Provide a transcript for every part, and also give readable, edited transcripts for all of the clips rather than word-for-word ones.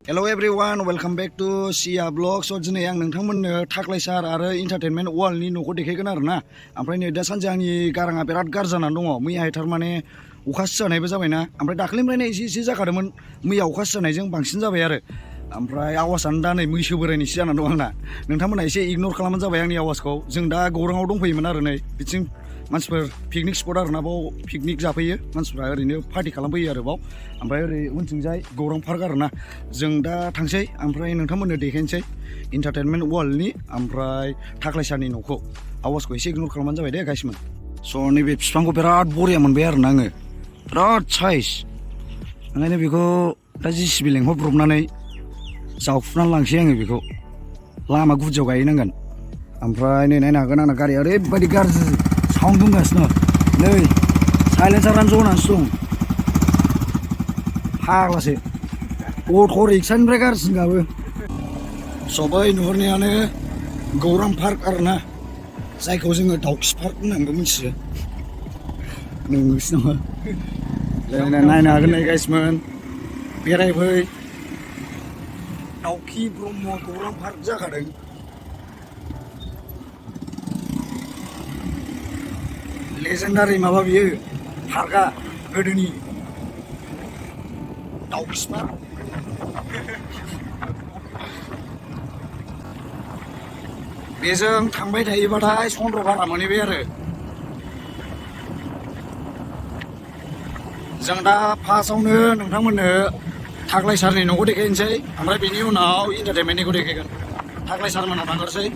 Hello everyone, welcome back to Sia Vlogs. So दिनै आं नोंथांमोननो Kokrajhar आरो एन्टारटेनमेन्ट वर्ल्डनि न'खौ देखायगोन आरोना। ओमफ्राय नै दा सानसे आंनि गाराङा बिराद गाज्रि जानानै दङ। मैयाहाय थारमाने अखा सिजानायबो जाबायना। ओमफ्राय दाख्लैनिफ्रायनो एसे जाखादोंमोन। मैया अखा सिजानायजों बांसिन जाबाय आरो। ओमफ्राय आवाजानो दा नै मैसो बोरायनिसो जानानै दं आंना। नोंथांमोना एसे इगनर खालामबानो जाबाय आंनि आवाजखौ। जों दा गौराङाव दंफैयोमोन आरो नै बिथिं मानसिफोर पिकनिक स्पट आरोना बाव पिकनिक जाफैयो मानसिफ्रा ओरैनो पार्टि खालामफैयो आरो बाव ओमफ्राय ओरै उनथिंजाय गौरां पार्क आरोना जों दा थांसै ओमफ्राय नोंथांमोननो देखायनोसै एन्टारटेनमेन्ट वर्ल्डनि ओमफ्राय Kokrajharनि न'खौ आवाजखौ एसे इगनर खालामबानो जाबाय दे गाइसमोन स' नैबे बिफांखौ बिराद बरिया मोनबाय आरोना आङो बिराद साइज ओंखायनो बेखौ दा JCB लेंहरब्रबनानै जावफुनानै लांसै आङो बेखौ लामा गुदियाव गायहैनांगोन ओमफ्राय नै नायनो हागोन आंना गारिया ओरैबायदि गाज्रि साउन्ड बुंगासिनो नै साइलेन्सारानो जनानैसो दं फाग्लासो अट' रिक्सानिफ्राय गाज्रिसिन गाबो सबै नुहुरनायानो गौरां पार्क आरोना जायखौ जोङो दाउखि पार्क होननानैबो मिथियो नोंगौसो नामा नायनो हागोन नै गाइसमोन बेरायफै दाउखि ब्रह्म गौरां पार्क जाखादों लेजेन्डारि माबा बियो पार्कआ गोदोनि दाउखि पार्क बेजों थांबाय थायोबाथाय चन्द्रभागा मोनहैबाय आरो जों दा फार्स्टआवनो नोंथांमोननो Kokrajharनि न'खौ देखायनोसै ओमफ्राय बेनि उनाव एन्टारटेनमेन्टनिखौ देखायगोन Kokrajhar मोनाव थांग्रोसै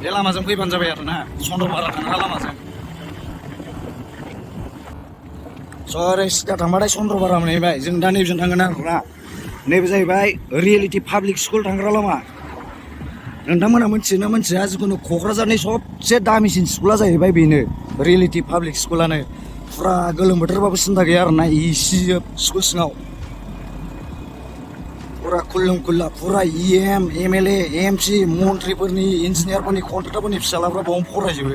बे लामाजों फैबानो जाबाय आरोना चन्द्रभागा थांग्रा लामाजों स' ओरै सिदा थांबाथाय चन्द्रभागा मोनहैबाय जों दा नैबेजों थांगोन आरोना नैबे जाहैबाय रियेलिटि पाब्लिक स्कुल थांग्रा लामा नोंथांमोना मिथियोना मिथिया जिखुनु क'क्राझारनि सबसे दामिसिन स्कुला जाहैबाय बेनो रियेलिटि पाब्लिक स्कुलानो फुरा गोलोम बोथोरबाबो सिन्था गैया आरोना एसि जोब स्कुल सिङाव फुरा खुल्लुम खुल्ला फुरा EM MLA MC मन्थ्रिफोरनि इन्जिनियारफोरनि कन्ट्रेक्टरफोरनि फिसालाफ्रा बावनो फरायजोबो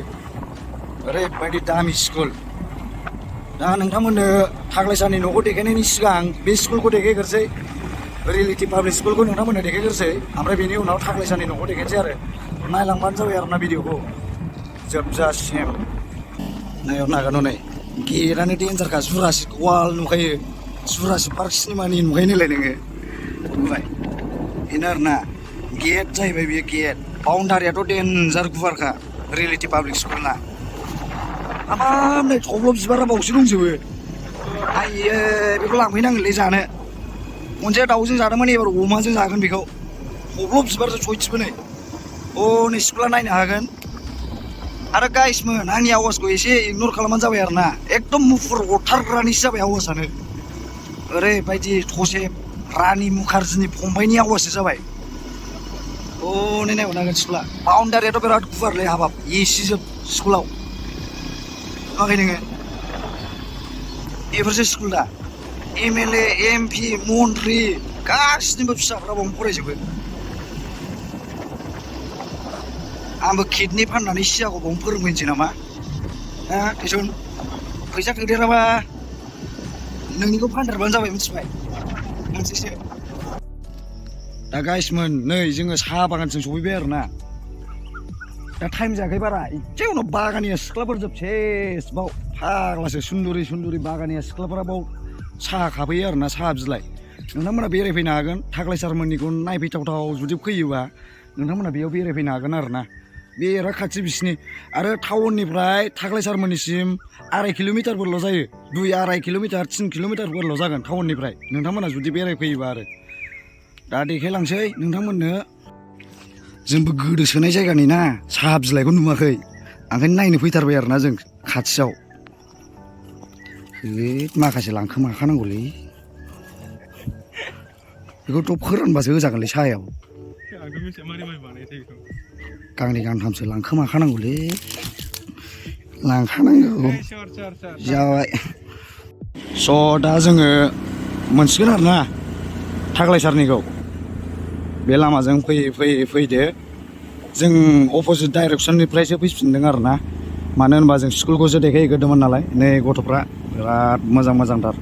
ओरैबायदि दामि स्कुल दा नोंथांमोननो Kokrajharनि न'खौ देखायनायनि सिगां बे स्कुलखौ देखायग्रोसै रियेलिटि पाब्लिक स्कुलखौ नोंथांमोननो देखायग्रोसै ओमफ्राय बेनि उनाव Kokrajharनि न'खौ देखायनोसै आरो नायलांबानो जाबाय आरोना भिडिअखौ जोबजासिम नायहरनो हागोन हनै गेटआनो डेन्जारखा जुरासिक वाल नुखायो जुरासिक पार्क सिनेमानि नुखायो नालाय नोङो नुबाय बेनो आरोना गेट जाहैबाय बेयो गेट बाउन्डारियाथ' डेन्जार गुवारखा रियेलिटि पाब्लिक स्कुलना हाबाब नै थब्ल' बिबारा बावसो दंजोबो आइयो बेखौ लांफैनांगोनलै जानो खनसे दाउजों जादोंमोन एबार अमाजों जागोन बेखौ थब्ल' बिबारजों सयथिबो नै अ नै स्कुला नायनो हागोन आरो गाइसमोन आंनि आवाजखौ एसे इगनर खालामबानो जाबाय आरोना एकदम मुफुर अरथारग्रानिसो जाबाय आवाजानो ओरैबायदि थसे रानि मुखार्जीनि फंबायनि आवाजसो जाबाय अ नै नायहरनो हागोन स्कुला बाउन्डारियाथ' बिराद गुवारलै हाबाब एसि जोब स्कुलाव नुवाखै नोङो बेफोरसो स्कुल दा MLA MP मन्थ्रि गासिनिबो फिसाफ्रा बावनो फरायजोबो आंबो किडनि फाननानै सियाखौ बावनो फोरोंफैनोसै नामा हा टिउसन फैसा थोदेराबा नोंनिखौ फानदेरबानो जाबाय मिथिबाय मोनसेसो दा गाइसमोन नै जोङो साहा बागानजों सफैबाय आरोना दा टाइम जायाखै बारा एसे उनाव बागानिया सिख्लाफोर जोबसेस बाव फाग्लासो सुन्दुरि बागानिया सिख्लाफोरा बाव साहा खाफैयो आरोना साहा बिलाइ नोंथांमोना बेरायफैनो हागोन Kokrajharमोननिखौ नायफैथावथाव जुदि फैयोबा नोंथांमोना बेयाव बेरायफैनो हागोन आरोना बेराद खाथि बिसिनि आरो टाउननिफ्राय Kokrajharमोननिसिम 2.5 किल'मिटारफोरल' जायो 2.5 किल'मिटार 3 किल'मिटारफोरल' जागोन टाउननिफ्राय नोंथांमोना जुदि बेरायफैयोबा आरो दा देखायलांसै नोंथांमोननो जोंबो गोदोसोनाय जायगानि ना साहा बिलाइखौ नुवाखै ओंखायनो नायनो फैथारबाय आरोना जों खाथियाव माखासे लांखोमाखानांगौलै बेखौथ' फोरानबासो होजागोनलै साहायाव गांनै गांथामसो लांखोमाखानांगौलै लांखानांगौ जाबाय स' दा जोङो मोनसिगोन आरोना Kokrajharनिखौ बे लामाजों फैदो जों अपोजिट डाइरेक्सननिफ्रायसो फैफिनदों आरोना मानो होनबा जों स्कुलखौसो देखायहैग्रोदोंमोन नालाय नै गथ'फ्रा बिराद मोजां मोजांथार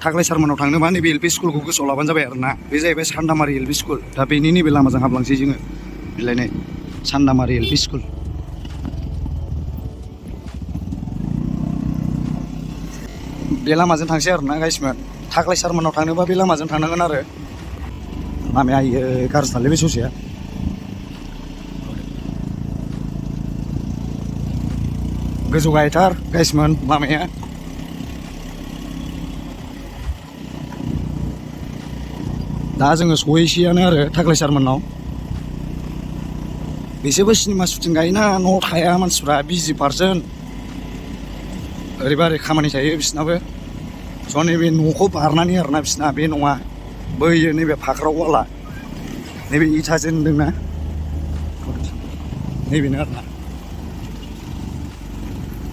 थाख्लाय सारमोनाव थांनोबा नैबे एल पि स्कुलखौ गोसोआव लाबानो जाबाय आरो ना बे जाहैबाय सान्दामारि एल पि स्कुल दा बेनि नैबे लामाजों हाबलांसै जोङो बिलायनाय सान्दामारि एल पि स्कुल बे लामाजों थांसै आरो ना गाइसमोन थाख्लाय सारमोनाव थांनोबा बे लामाजों थांनांगोन आरो लामाया गाज्रिथारलै बे ससेया गोजौ गाहायथार गाइसमोन लामाया दा जोङो सहैसैयानो आरो थाख्लाय सारमोननाव बिसोरबो सिनेमा शुटिं गायोना न'आव थाया मानसिफ्रा बिजि पारसन ओरैबा ओरै खामानि थायो बिसिनाबो स' नैबे न'खौ बारनानै आरोना बिसिना बे नङा बैयो नैबे फाख्राववाला नैबे इथाजों होनदोंना नैबेनो आरोना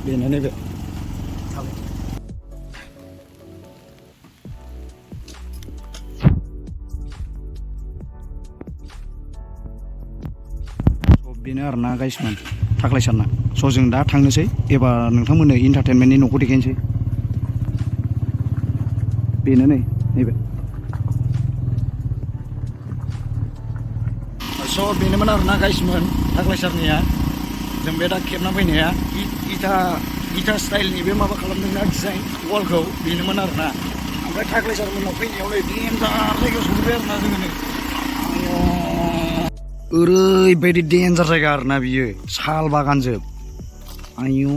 बेनो नैबे बेनो आरोना गाइसमोन थाख्लाय सारना स' जों दा थांनोसै एबार नोंथांमोननो इन्टारटेनमेन्टनि न'खौ देखायनोसै बेनो नैबे स' बेनोमोन आरोना गाइसमोन थाख्लाय सारनिया जों बे दा खेबना फैनाया इटा स्टाइलनि बे माबा खालामदोंना डिजाइन वालखौ बेनोमोन आरोना ओमफ्राय थाख्लाय सारमोननाव फैनायावलाय देन्जार जायगायाव सफैबाय आरोना जोङो नै ओरैबायदि देन्जार जायगा आरोना बियो साल बागानजोब आयु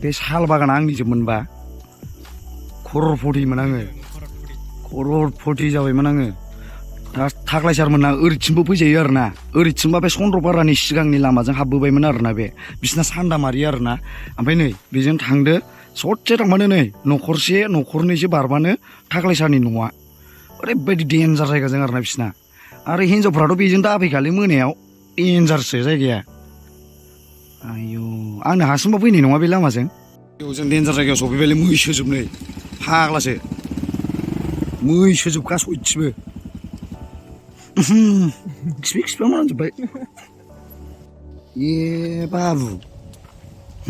बे साल बागाना आंनिजोबमोनबा खर'रपतिमोन आङो खर'रपति जाबायमोन आङो दा थाख्लाय सारमोनना ओरैथिंबो फैजायो आरोना ओरैथिंबा बे चन्द्रपारानि सिगांनि लामाजों हाबबोबायमोन आरोना बे बिसिना सान्दामारि आरोना ओमफ्राय नै बेजों थांदो ससे थांबानो नै न'खरनैसो बारबानो थाख्लाय सारनि न'आ ओरैबायदि देन्जार जायगाजों आरोना बिसिना आरो हिन्जावफ्राथ' बेजों दाफैखालि मोनायाव देन्जारसो जायगाया आयु आंनो हारसिंबा फैनाय नङा बे लामाजों जों देन्जार जायगायाव सफैबायलै मैसोजोब नै फाग्लासो मैसोजोबखा सयथिबो खिफि मोनांजोब्बाय ए बाबु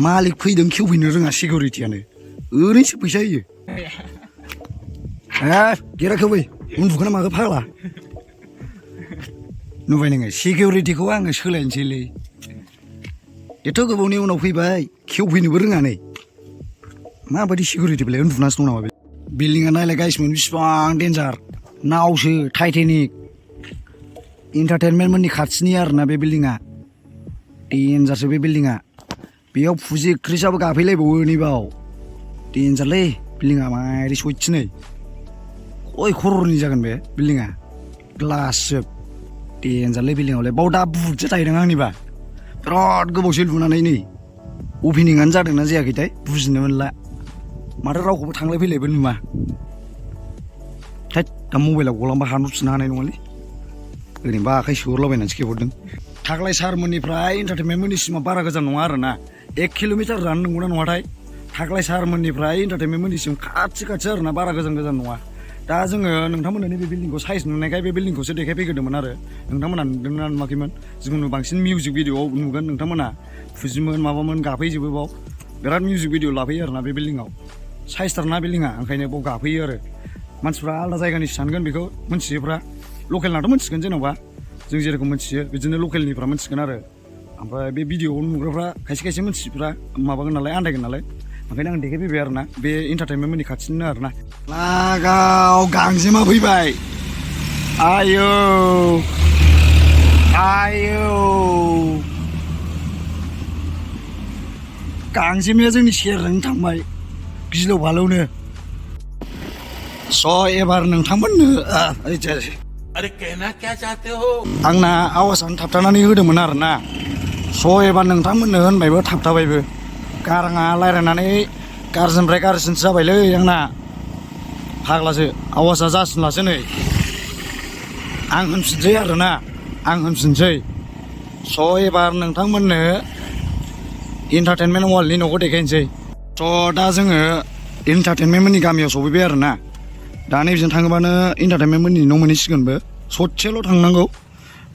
मालिक फैदों खेवफैनो रोङा सिकिउरिटियानो ओरैनोसो फैसा होयो गेरा खेवबाय उन्दुखोना माखो फाग्ला नुबाय नोङो सिकिउरिटिखौ आङो सोलायनोसैलै एथ' गोबावनि उनाव फैबाय खेवफैनोबो रोङा नै माबायदि सिकिउरिटि बेलाय उन्दुनासो दं नामा बे बिल्डिंआ नायलाय गाइसमोन बिसिबां देन्जार नावसो टाइटेनिक इन्टारटेनमेन्टमोननि खाथिनि आरोना बे बिल्डिंआ देन्जारसो बे बिल्डिंआ बेयाव फुजि एक्ट्रिसाबो गाफैलायबावो नैबाव देन्जारलै बिल्डिंआ मारै सयथिनै खय खर'रनि जागोन बे बिल्डिंआ ग्लासजोब देन्जारलै बिल्डिंआवलाय बाव दा बुटसो थाहैदों आंनिबा बिराद गोबावसो लुनानै नै अपेनिंआनो जादोंना जायाखैथाय बुजिनो मोनला माथो रावखौबो थांलाय फैलायबो नुवा थैद दा मबाइलाव गलांबा हानहरफिननो हानाय नङालै ओरैनोबा आखाइ सोहरलाबायनानैसो खेबहरदों थाख्लाय सारमोननिफ्राय इन्टारटेनमेन्टमोननिसिमा बारा गोजान नङा आरोना 1 किल'मिटारानो नंगौना नङाथाय थाख्लाय सारमोननिफ्राय इन्टारटेनमेन्टमोननिसिम खाथि आरोना बारा गोजान नङा दा जोङो नोंथांमोननो नैबे बिल्डिंखौ साइज नुनायखाय बे बिल्डिंखौसो देखायफैग्रोदोंमोन आरो नोंथांमोना नुदोंना नुवाखैमोन जिखुनु बांसिन मिउजिक भिडिअ'आव नुगोन नोंथांमोना फुजिमोन माबामोन गाफैजोबो बाव बिराद मिउजिक भिडिअ लाफैयो आरोना बे बिल्डिंआव साइजथारना बिल्डिंआ ओंखायनो बाव गाफैयो आरो मानसिफ्रा आलादा जायगानिसो सानगोन बेखौ मोनथियोफ्रा लकेलनाथ' मोनथिगोन जेन'बा जों जेरखम मोनथियो बिदिनो लकेलनिफ्रा मोनथिगोन आरो ओमफ्राय बे भिडिअ'आव नुग्राफ्रा खायसे मोनथिफ्रा माबागोन नालाय आन्दायगोन नालाय ओंखायनो आं देखायफैबाय आरोना बे इन्टारटेनमेन्टमोननि खाथिनिनो आरोना लागाव गांजेमा फैबाय आयौ गांजेमाया जोंनि सेरजों थांबाय गिलौ बालौनो स' एबार नोंथांमोननो आंना आवाजानो थाबथानानै होदोंमोन आरोना स' एबार नोंथांमोननो होनबायबो थाबथाबायबो गाराङा रायज्लायनानै गाज्रिनिफ्राय गाज्रिसिनसो जाबायलै आंना फाग्लासो आवाजा जासिनलासो नै आं होनफिनसै आरोना स' एबार नोंथांमोननो इन्टारटेनमेन्ट वार्ल्डनि न'खौ देखायनोसै स' दा जोङो इन्टारटेनमेन्टमोननि गामियाव सफैबाय आरोना दा नैबेजों थाङोबानो इन्टारटेनमेन्टमोननि न' मोनहैसिगोनबो ससेल' थांनांगौ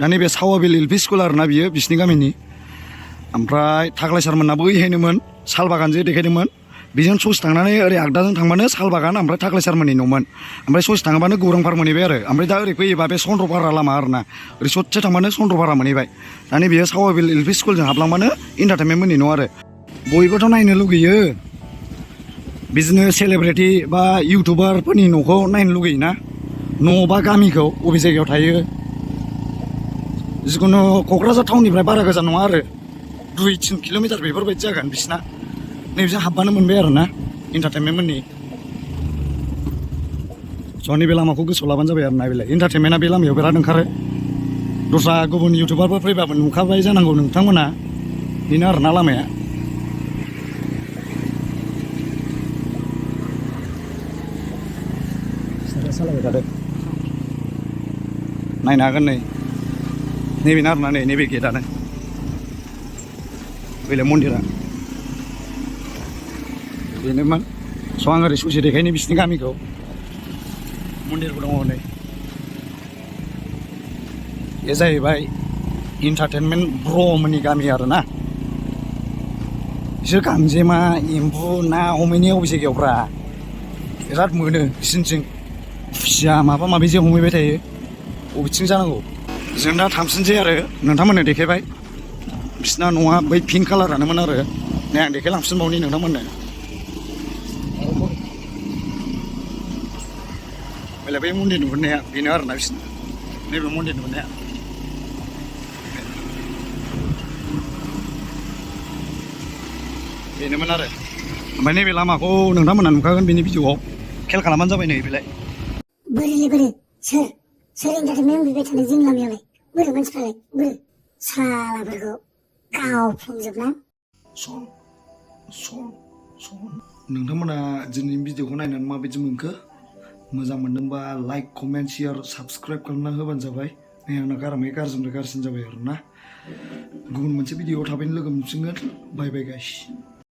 दा नैबे सावाबिल एल पि स्कुल आरोना बियो बिसिनि गामिनि ओमफ्राय थाख्लाय सारमोनना बैहायनोमोन साल बागानजों देखायदोंमोन बेजों ससे थांनानै ओरै आगदाजों थांबानो सालबागान ओमफ्राय थाख्लायसारमोननि न'मोन ओमफ्राय ससे थाङाबानो गौरांपार मोनहैबाय आरो ओमफ्राय दा ओरै फैयोबा बे चन्द्रपारा लामा आरोना ओरै ससे थांबानो चन्द्रपारा मोनहैबाय दानि बेयो सावाबिल एल पि स्कुलजों हाबलांबानो इन्टारटेनमेन्टमोननि न' आरो बयबोथ' नायनो लुगैयो बिदिनो सेलेब्रिटि बा इउटुबारफोरनि न'खौ नायनो लुगैयोना न' बा गामिखौ बबे जायगायाव थायो जिखुनु क'क्राझार टाउननिफ्राय बारा गोजान नङा आरो 2-3 किल'मिटार बेफोरबायदि जागोन बिसिना नैबेजों हाबबानो मोनबाय आरो ना इन्टारटेनमेन्टमोननि स' नैबे लामाखौ गोसोआव लाबानो जाबाय आरो ना बेलाय इन्टारटेनमेन्टआ बे लामायाव बिराद ओंखारो दस्रा गुबुन इउटुबारफोर फैबाबो नुखाबाय जानांगौ नोंथांमोना बेनो आरो ना लामाया सालायबाय थादो नायनो हागोन नै नैबेनो आरोना नै नैबे गेटआनो बेलाय मन्दिरा बेनोमोन स' आं ओरै ससे देखायनो बिसिनि गामिखौ मन्दिरबो दङ नै बे जाहैबाय इन्टारटेनमेन्ट ब्र'मोननि गामि आरोना बिसोर गांजेमा एम्बु ना हमैनाय अबे जायगायावब्रा बिराद मोनो बिसिनिथिं खुसिया माबा माबि जे हमहैबाय थायो बबेथिं जानांगौ जों दा थांफिनसै आरो नोंथांमोननो देखायबाय बिसिना न'आ बै पिंक कालारानोमोन आरो नै आं देखायलांफिनबावनि नोंथांमोननो बेलाय बै मन्दिर नुहुरनाया बेनो आरोना बिसिना नैबे मन्दिर नुहुरनाया बेनोमोन आरो ओमफ्राय नैबे लामाखौ नोंथांमोनहा नुखागोन बेनि भिडिअआव खेल खालामबानो जाबाय नै बेलाय बोरै सोर इन्टारटेनमेन्ट बिबाय थानाय जोंनि लामायावलाय बोरै मानसिफ्रालाय बोरै सालाफोरखौ गावफुंजोबना नोंथांमोना दिनैनि भिडिअखौ नायनानै माबायदि मोनखो मोजां मोनदोंबा लाइक कमेन्ट शेयार साबस्क्राइब खालामना होबानो जाबाय नै आंना गारामाया गाज्रिनिफ्राय गाज्रिसिन जाबाय आरो ना गुबुन मोनसे भिडिअआव थाबैनो लोगो मोनफिनगोन बाय बाय गाइस